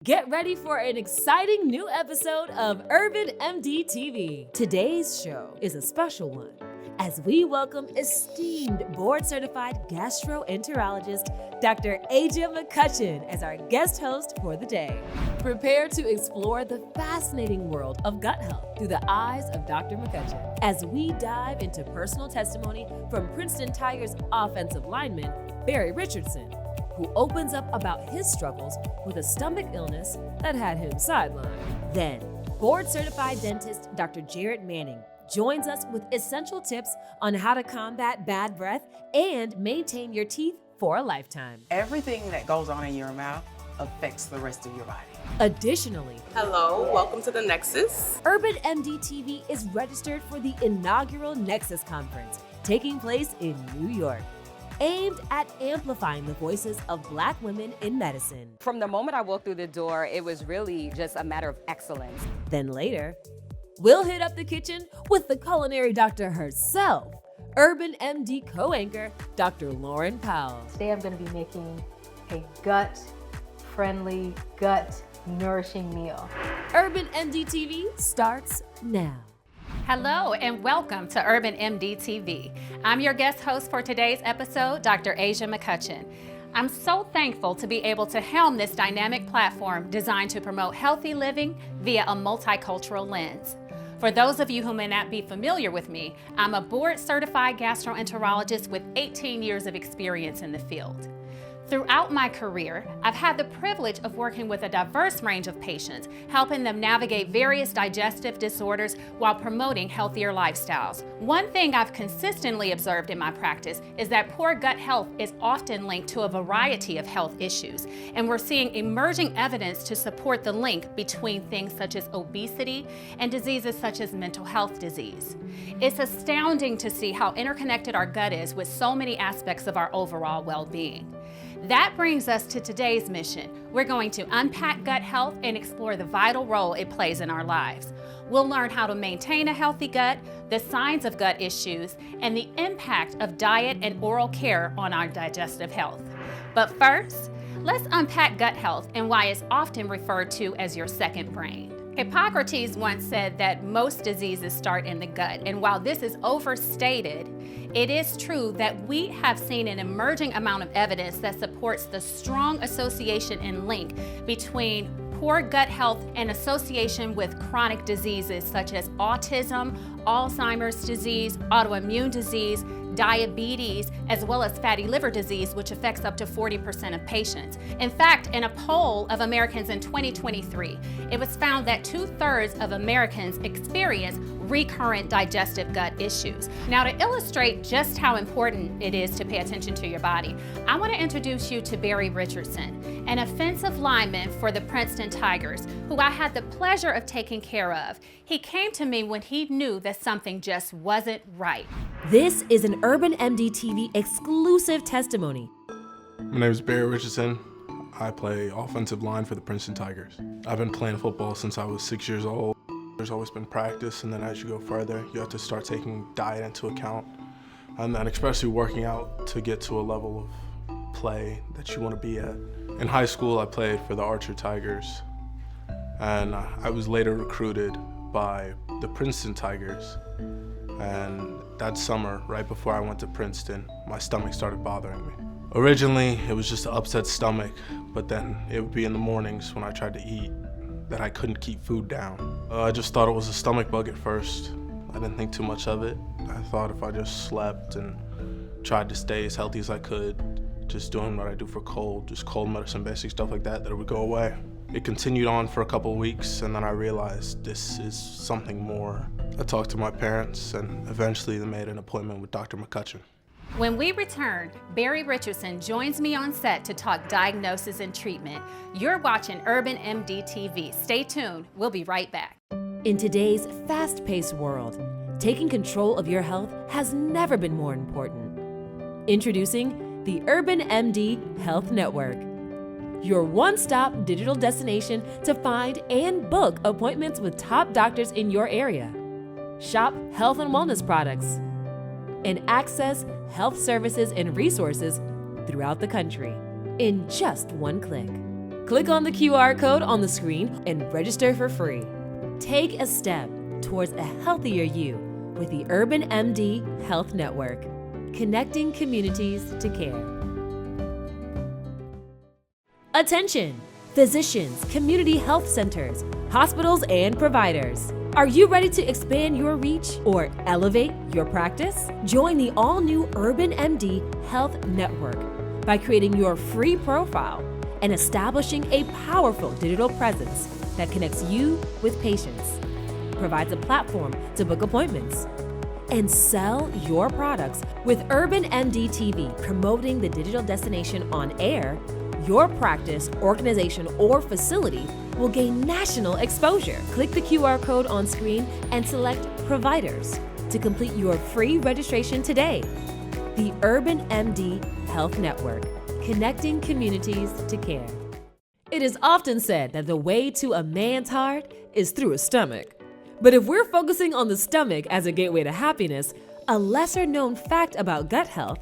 Get ready for an exciting new episode of UrbanMD TV. Today's show is a special one as we welcome esteemed board-certified gastroenterologist Dr. Aja McCutchen as our guest host for the day. Prepare to explore the fascinating world of gut health through the eyes of Dr. McCutchen as we dive into personal testimony from Princeton Tigers offensive lineman Barry Richardson, who opens up about his struggles with a stomach illness that had him sidelined. Then, board-certified dentist Dr. Jarrett joins us with essential tips on how to combat bad breath and maintain your teeth for a lifetime. Everything that goes on in your mouth affects the rest of your body. Additionally, hello, welcome to the NEXUS. UrbanMD TV is registered for the inaugural NEXUS Conference taking place in New York, aimed at amplifying the voices of Black women in medicine. From the moment I walked through the door, it was really just a matter of excellence. Then later, we'll hit up the kitchen with the culinary doctor herself, UrbanMD co-anchor, Dr. Lauren Powell. Today I'm going to be making a gut-friendly, gut-nourishing meal. UrbanMD TV starts now. Hello and welcome to UrbanMD TV. I'm your guest host for today's episode, Dr. Aja McCutchen. I'm so thankful to be able to helm this dynamic platform designed to promote healthy living via a multicultural lens. For those of you who may not be familiar with me, I'm a board-certified gastroenterologist with 18 years of experience in the field. Throughout my career, I've had the privilege of working with a diverse range of patients, helping them navigate various digestive disorders while promoting healthier lifestyles. One thing I've consistently observed in my practice is that poor gut health is often linked to a variety of health issues, and we're seeing emerging evidence to support the link between things such as obesity and diseases such as mental health disease. It's astounding to see how interconnected our gut is with so many aspects of our overall well-being. That brings us to today's mission. We're going to unpack gut health and explore the vital role it plays in our lives. We'll learn how to maintain a healthy gut, the signs of gut issues, and the impact of diet and oral care on our digestive health. But first, let's unpack gut health and why it's often referred to as your second brain. Hippocrates once said that most diseases start in the gut, and while this is overstated, it is true that we have seen an emerging amount of evidence that supports the strong association and link between poor gut health and association with chronic diseases such as autism, Alzheimer's disease, autoimmune disease, diabetes, as well as fatty liver disease, which affects up to 40% of patients. In fact, in a poll of Americans in 2023, it was found that 2/3 of Americans experience recurrent digestive gut issues. Now, to illustrate just how important it is to pay attention to your body, I want to introduce you to Barry Richardson, an offensive lineman for the Princeton Tigers, who I had the pleasure of taking care of. He came to me when he knew that something just wasn't right. This is an UrbanMD TV exclusive testimony. My name is Barry Richardson. I play offensive line for the Princeton Tigers. I've been playing football since I was 6 years old. There's always been practice, and then as you go further, you have to start taking diet into account, and then especially working out to get to a level of play that you want to be at. In high school, I played for the Archer Tigers, and I was later recruited by the Princeton Tigers. And that summer, right before I went to Princeton, my stomach started bothering me. Originally, it was just an upset stomach, but then it would be in the mornings when I tried to eat that I couldn't keep food down. I just thought it was a stomach bug at first. I didn't think too much of it. I thought if I just slept and tried to stay as healthy as I could, just doing what I do for cold, just cold medicine, basic stuff like that, that it would go away. It continued on for a couple of weeks, and then I realized this is something more. I talked to my parents, and eventually they made an appointment with Dr. McCutchen. When we return, Barry Richardson joins me on set to talk diagnosis and treatment. You're watching UrbanMD TV. Stay tuned. We'll be right back. In today's fast-paced world, taking control of your health has never been more important. Introducing the UrbanMD Health Network, your one-stop digital destination to find and book appointments with top doctors in your area. Shop health and wellness products and access health services and resources throughout the country in just one click. Click on the QR code on the screen and register for free. Take a step towards a healthier you with the UrbanMD Health Network, connecting communities to care. Attention! Physicians, community health centers, hospitals, and providers. Are you ready to expand your reach or elevate your practice? Join the all-new UrbanMD Health Network by creating your free profile and establishing a powerful digital presence that connects you with patients, provides a platform to book appointments, and sell your products with UrbanMD TV, promoting the digital destination on air. Your practice, organization, or facility will gain national exposure. Click the QR code on screen and select Providers to complete your free registration today. The UrbanMD Health Network, connecting communities to care. It is often said that the way to a man's heart is through his stomach. But if we're focusing on the stomach as a gateway to happiness, a lesser known fact about gut health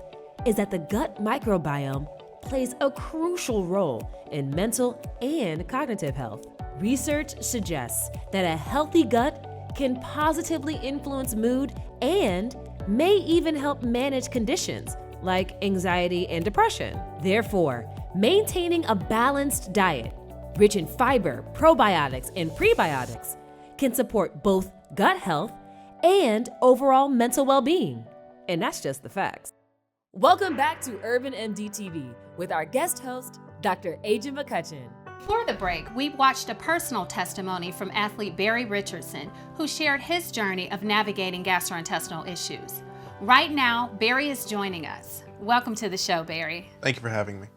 is that the gut microbiome plays a crucial role in mental and cognitive health. Research suggests that a healthy gut can positively influence mood and may even help manage conditions like anxiety and depression. Therefore, maintaining a balanced diet, rich in fiber, probiotics, and prebiotics, can support both gut health and overall mental well-being. And that's just the facts. Welcome back to UrbanMD TV with our guest host, Dr. Aja McCutchen. Before the break, we watched a personal testimony from athlete Barry Richardson, who shared his journey of navigating gastrointestinal issues. Right now, Barry is joining us. Welcome to the show, Barry. Thank you for having me.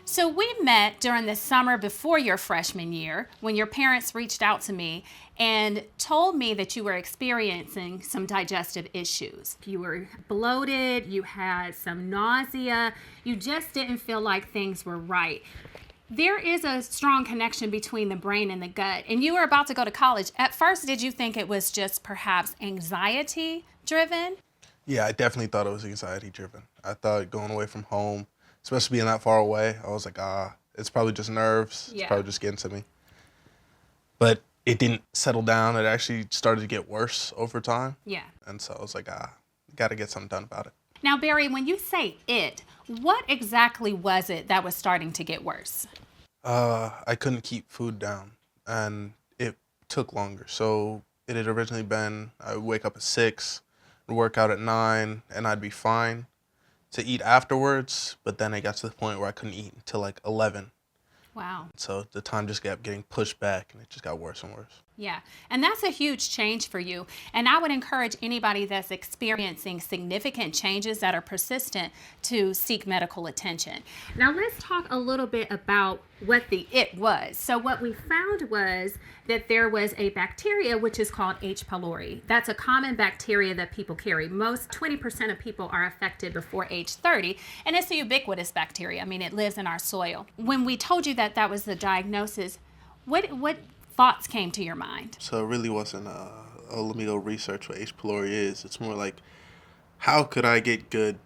So we met during the summer before your freshman year when your parents reached out to me and told me that you were experiencing some digestive issues. You were bloated, you had some nausea, you just didn't feel like things were right. There is a strong connection between the brain and the gut, and you were about to go to college. At first, did you think it was just perhaps anxiety driven? Yeah, I definitely thought it was anxiety driven. I thought going away from home, especially being that far away, I was like, it's probably just nerves. It's probably just getting to me. But it didn't settle down. It actually started to get worse over time. Yeah. And so I was like, got to get something done about it. Now, Barry, when you say what exactly was it that was starting to get worse? I couldn't keep food down, and it took longer. So it had originally been, I would wake up at 6, work out at 9, and I'd be fine to eat afterwards, but then it got to the point where I couldn't eat until like 11. Wow. So the time just kept getting pushed back, and it just got worse and worse. Yeah, and that's a huge change for you. And I would encourage anybody that's experiencing significant changes that are persistent to seek medical attention. Now let's talk a little bit about what the it was. So what we found was that there was a bacteria which is called H. pylori. That's a common bacteria that people carry. Most 20% of people are affected before age 30, and it's a ubiquitous bacteria. I mean, it lives in our soil. When we told you that that was the diagnosis, what thoughts came to your mind? So it really wasn't, let me go research what H. pylori is. It's more like, how could I get good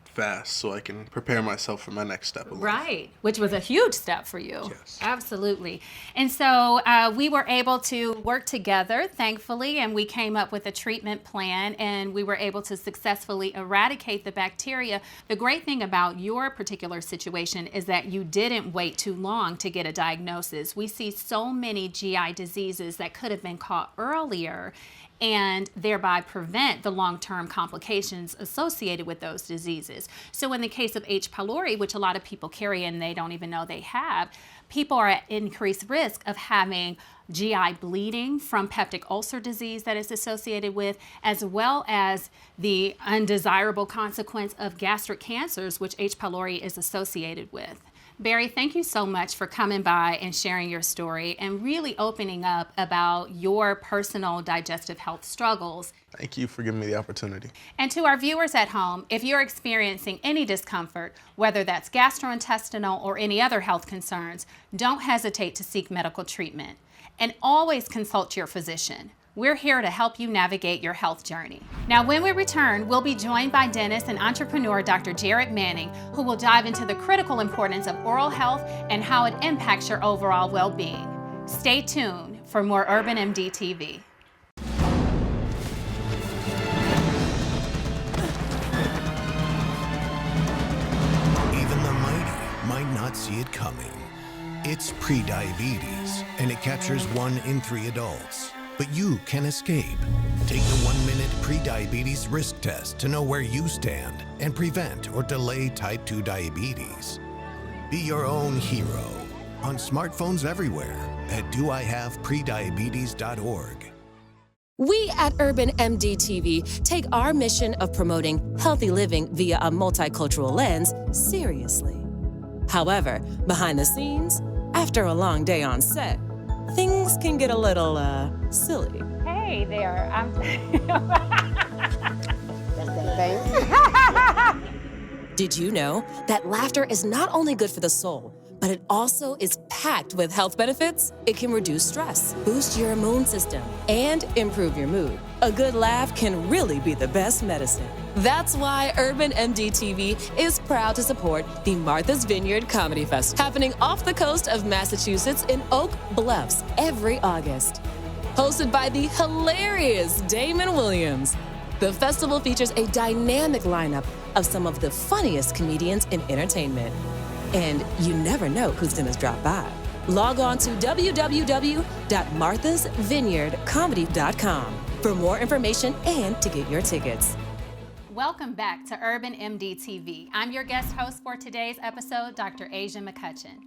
fast so I can prepare myself for my next step in life? Right, which was a huge step for you. Yes. Absolutely. And so we were able to work together, thankfully, and we came up with a treatment plan, and we were able to successfully eradicate the bacteria. The great thing about your particular situation is that you didn't wait too long to get a diagnosis. We see so many GI diseases that could have been caught earlier and thereby prevent the long-term complications associated with those diseases. So in the case of H. pylori, which a lot of people carry and they don't even know they have, people are at increased risk of having GI bleeding from peptic ulcer disease that is associated with, as well as the undesirable consequence of gastric cancers, which H. pylori is associated with. Barry, thank you so much for coming by and sharing your story and really opening up about your personal digestive health struggles. Thank you for giving me the opportunity. And to our viewers at home, if you're experiencing any discomfort, whether that's gastrointestinal or any other health concerns, don't hesitate to seek medical treatment. And always consult your physician. We're here to help you navigate your health journey. Now, when we return, we'll be joined by dentist and entrepreneur Dr. Jarrett Manning, who will dive into the critical importance of oral health and how it impacts your overall well-being. Stay tuned for more UrbanMD TV. Might not see it coming. It's prediabetes, and it captures 1 in 3 adults. But you can escape. Take the 1-minute prediabetes risk test to know where you stand and prevent or delay type 2 diabetes. Be your own hero on smartphones everywhere at doihaveprediabetes.org. We at UrbanMD TV take our mission of promoting healthy living via a multicultural lens seriously. However, behind the scenes, after a long day on set, things can get a little, silly. Hey there, Did you know that laughter is not only good for the soul, but it also is packed with health benefits? It can reduce stress, boost your immune system, and improve your mood. A good laugh can really be the best medicine. That's why UrbanMD TV is proud to support the Martha's Vineyard Comedy Fest, happening off the coast of Massachusetts in Oak Bluffs every August. Hosted by the hilarious Damon Williams. The festival features a dynamic lineup of some of the funniest comedians in entertainment. And you never know who's gonna drop by. Log on to www.marthasvineyardcomedy.com for more information and to get your tickets. Welcome back to UrbanMD TV. I'm your guest host for today's episode, Dr. McCutchen.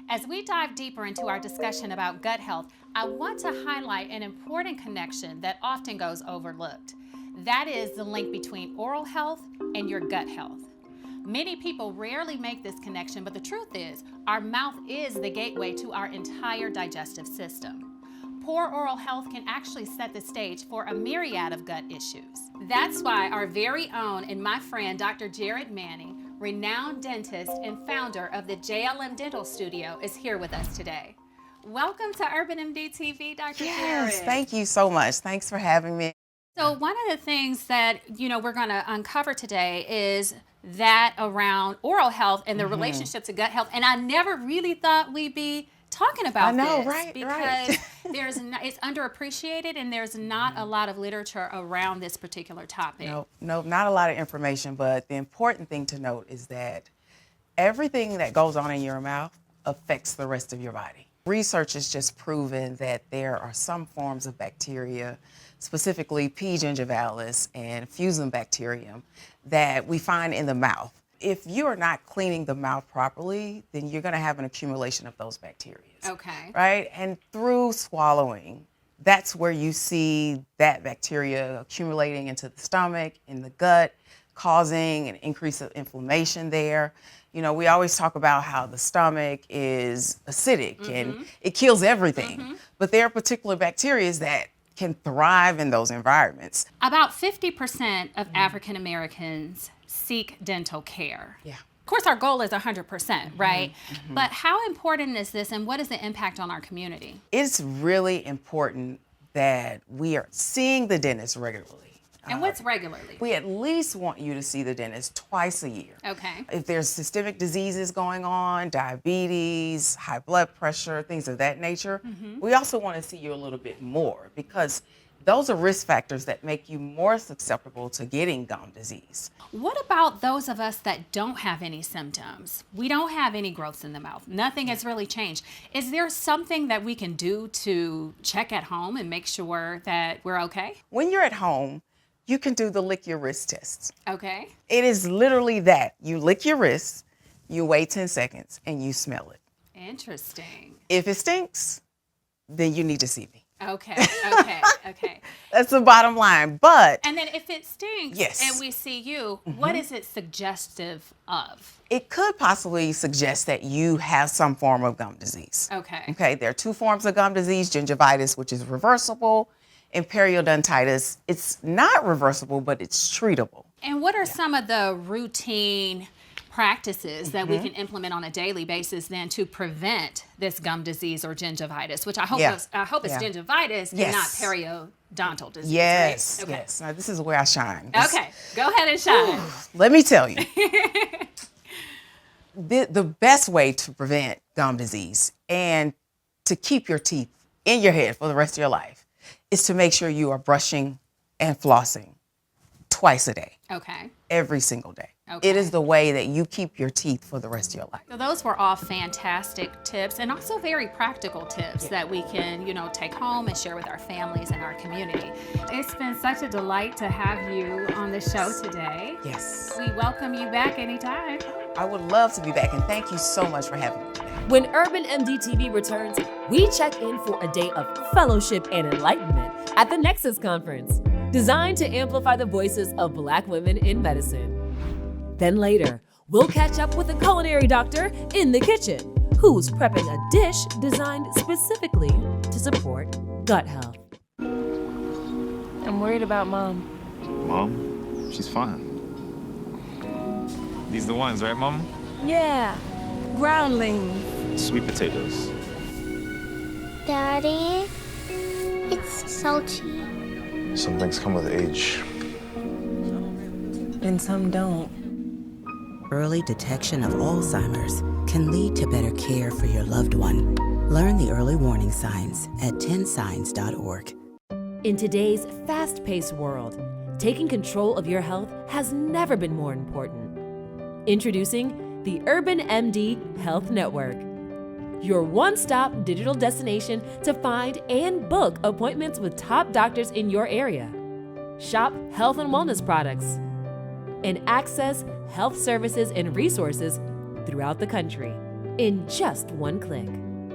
As we dive deeper into our discussion about gut health, I want to highlight an important connection that often goes overlooked. That is the link between oral health and your gut health. Many people rarely make this connection, but the truth is, our mouth is the gateway to our entire digestive system. Poor oral health can actually set the stage for a myriad of gut issues. That's why our very own and my friend, Dr. Jarrett Manning, renowned dentist and founder of the JLM Dental Studio, is here with us today. Welcome to UrbanMD TV, Dr. Jarrett. Yes, thank you so much. Thanks for having me. So one of the things that, we're gonna uncover today is that around oral health and the relationship to gut health. And I never really thought we'd be talking about this. Right, because it's underappreciated and there's not a lot of literature around this particular topic. No, not a lot of information, but the important thing to note is that everything that goes on in your mouth affects the rest of your body. Research has just proven that there are some forms of bacteria, specifically P. gingivalis and Fusobacterium, that we find in the mouth. If you are not cleaning the mouth properly, then you're going to have an accumulation of those bacteria. Okay. Right? And through swallowing, that's where you see that bacteria accumulating into the stomach, in the gut, causing an increase of inflammation there. We always talk about how the stomach is acidic and it kills everything. But there are particular bacteria that can thrive in those environments. About 50% of African Americans seek dental care. Yeah. Of course, our goal is 100%, right? But how important is this and what is the impact on our community? It's really important that we are seeing the dentist regularly. And what's regularly? We at least want you to see the dentist twice a year. Okay. If there's systemic diseases going on, diabetes, high blood pressure, things of that nature, we also want to see you a little bit more because those are risk factors that make you more susceptible to getting gum disease. What about those of us that don't have any symptoms? We don't have any growths in the mouth. Nothing has really changed. Is there something that we can do to check at home and make sure that we're okay? When you're at home, you can do the lick your wrist test. Okay. It is literally that. You lick your wrist, you wait 10 seconds, and you smell it. Interesting. If it stinks, then you need to see me. Okay. That's the bottom line. But and then if it stinks and we see you, what is it suggestive of? It could possibly suggest that you have some form of gum disease. Okay, there are 2 forms of gum disease, gingivitis, which is reversible, and periodontitis. It's not reversible, but it's treatable. And what are some of the routine practices that we can implement on a daily basis then to prevent this gum disease or gingivitis, which I hope it's gingivitis and not periodontal disease. Yes, right? Okay. yes. Now, this is where I shine. Okay, go ahead and shine. Let me tell you. The best way to prevent gum disease and to keep your teeth in your head for the rest of your life is to make sure you are brushing and flossing twice a day. Okay. Every single day. Okay. It is the way that you keep your teeth for the rest of your life. So those were all fantastic tips and also very practical tips that we can, take home and share with our families and our community. It's been such a delight to have you on the show today. Yes. We welcome you back anytime. I would love to be back, and thank you so much for having me today. When UrbanMD TV returns, we check in for a day of fellowship and enlightenment at the NEXUS Conference, designed to amplify the voices of Black women in medicine. Then later, we'll catch up with a culinary doctor in the kitchen who's prepping a dish designed specifically to support gut health. I'm worried about Mom. Mom? She's fine. These the ones, right, Mom? Yeah, groundlings. Sweet potatoes. Daddy, it's salty. Some things come with age. And some don't. Early detection of Alzheimer's can lead to better care for your loved one. Learn the early warning signs at 10signs.org. In today's fast-paced world, taking control of your health has never been more important. Introducing the UrbanMD Health Network, your one-stop digital destination to find and book appointments with top doctors in your area. Shop health and wellness products and access health services and resources throughout the country in just one click.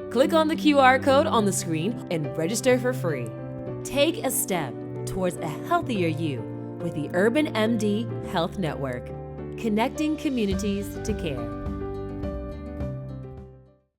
Click on the QR code on the screen and register for free. Take a step towards a healthier you with the UrbanMD Health Network, connecting communities to care.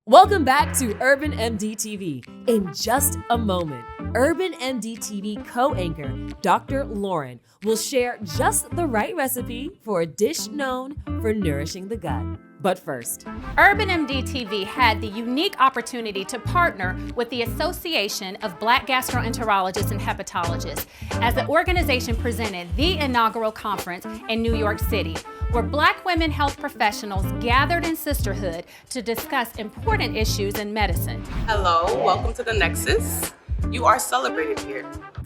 Welcome back to UrbanMD TV. In just a moment, UrbanMD TV co-anchor Dr. Lauren will share just the right recipe for a dish known for nourishing the gut. But first, UrbanMD TV had the unique opportunity to partner with the Association of Black Gastroenterologists and Hepatologists as the organization presented the inaugural conference in New York City, where Black women health professionals gathered in sisterhood to discuss important issues in medicine. Hello, welcome to the Nexus. You are celebrated here.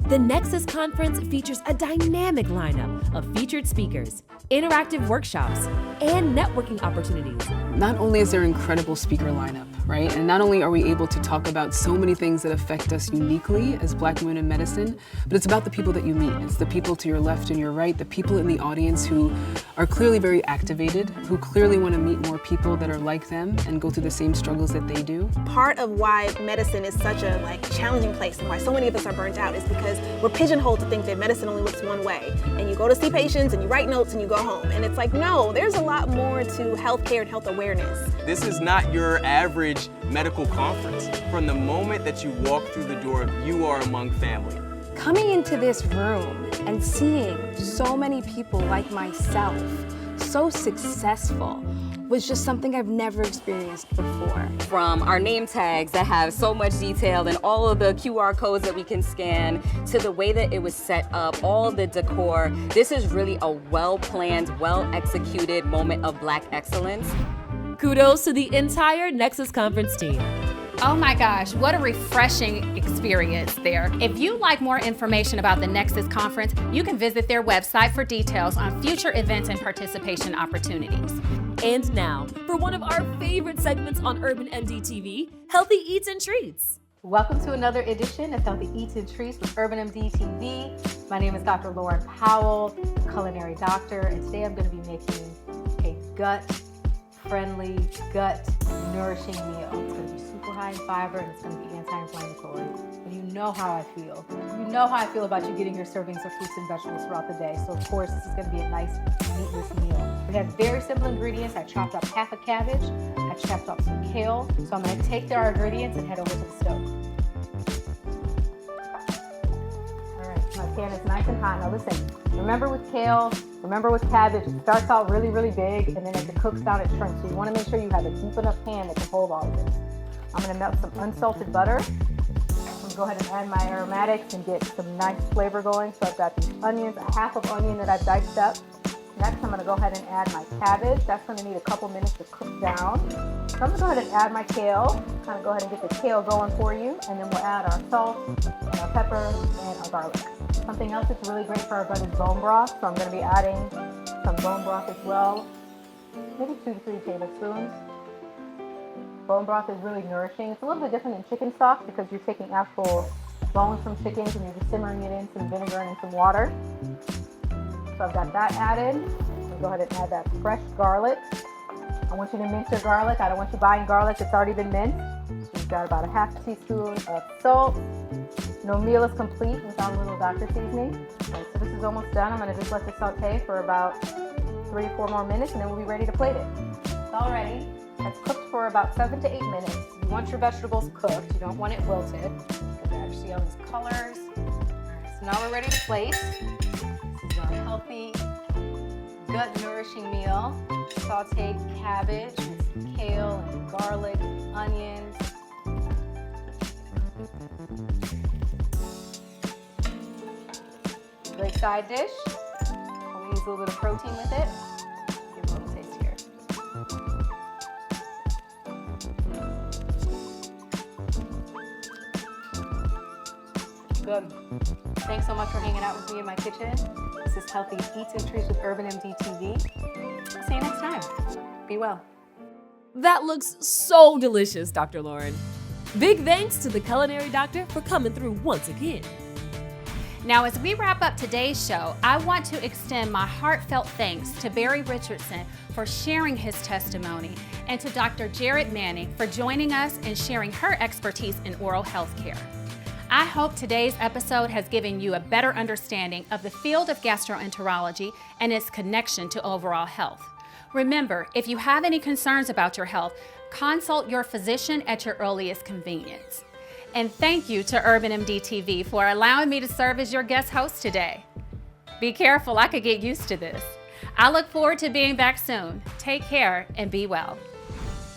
the NEXUS Conference features a dynamic lineup of featured speakers, interactive workshops, and networking opportunities. Not only is there an incredible speaker lineup, right? And not only are we able to talk about so many things that affect us uniquely as Black women in medicine, but it's about the people that you meet. It's the people to your left and your right, the people in the audience who are clearly very activated, who clearly want to meet more people that are like them and go through the same struggles that they do. Part of why medicine is such a challenging place and why so many of us are burnt out is because we're pigeonholed to think that medicine only looks one way. And you go to see patients and you write notes and you go home. And it's like, no, there's a lot more to healthcare and health awareness. This is not your average medical conference. From the moment that you walk through the door, you are among family. Coming into this room and seeing so many people like myself, so successful, was just something I've never experienced before. From our name tags that have so much detail and all of the QR codes that we can scan, to the way that it was set up, all the decor, this is really a well-planned, well-executed moment of Black excellence. Kudos to the entire NEXUS Conference team. Oh my gosh, what a refreshing experience there. If you'd like more information about the NEXUS Conference, you can visit their website for details on future events and participation opportunities. And now, for one of our favorite segments on UrbanMD TV, Healthy Eats and Treats. Welcome to another edition of Healthy Eats and Treats with UrbanMD TV. My name is Dr. Lauren Powell, culinary doctor, and today I'm going to be making a gut-friendly, gut-nourishing meal. It's going to be super high in fiber and it's going to be anti-inflammatory. And you know how I feel. You know how I feel about you getting your servings of fruits and vegetables throughout the day. So of course, this is going to be a nice, meatless meal. We have very simple ingredients. I chopped up half a cabbage. I chopped up some kale. So I'm going to take our ingredients and head over to the stove. All right, my pan is nice and hot. Now listen, remember with kale, Remember with cabbage, it starts out really, really big, and then as it cooks down, it shrinks. So you want to make sure you have a deep enough pan that can hold all of this. I'm going to melt some unsalted butter. I'm going to go ahead and add my aromatics and get some nice flavor going. So I've got these onions, a half of onion that I've diced up. Next, I'm going to go ahead and add my cabbage. That's going to need a couple minutes to cook down. So I'm going to go ahead and add my kale. Kind of go ahead and get the kale going for you. And then we'll add our salt, and our pepper, and our garlic. Something else that's really great for our gut is bone broth. So I'm going to be adding some bone broth as well. Maybe 2 to 3 tablespoons. Bone broth is really nourishing. It's a little bit different than chicken stock because you're taking actual bones from chickens and you're just simmering it in some vinegar and some water. So I've got that added. I'll go ahead and add that fresh garlic. I want you to mince your garlic. I don't want you buying garlic that's already been minced. So you've got about a half teaspoon of salt. No meal is complete without a little doctor seasoning. Right, so this is almost done. I'm going to just let this saute for about 3 to 4 more minutes and then we'll be ready to plate it. It's all ready. It's cooked for about 7 to 8 minutes. You want your vegetables cooked. You don't want it wilted because I actually see all these colors. Alright, so now we're ready to plate. This is our healthy, gut-nourishing meal. Sauteed cabbage with kale and garlic, and onions. Great side dish. We'll use a little bit of protein with it. Give a little taste here. Good. Thanks so much for hanging out with me in my kitchen. This is Healthy Eats and Treats with UrbanMD TV. I'll see you next time. Be well. That looks so delicious, Dr. Lauren. Big thanks to the culinary doctor for coming through once again. Now, as we wrap up today's show, I want to extend my heartfelt thanks to Barry Richardson for sharing his testimony and to Dr. Jarrett Manning for joining us and sharing her expertise in oral health care. I hope today's episode has given you a better understanding of the field of gastroenterology and its connection to overall health. Remember, if you have any concerns about your health, consult your physician at your earliest convenience. And thank you to UrbanMD TV for allowing me to serve as your guest host today. Be careful, I could get used to this. I look forward to being back soon. Take care and be well.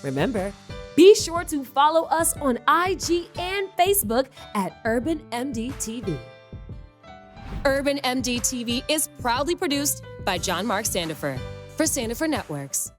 Remember, be sure to follow us on IG and Facebook at UrbanMD TV. UrbanMD TV is proudly produced by Marc Sandifer for Sandifer Networks.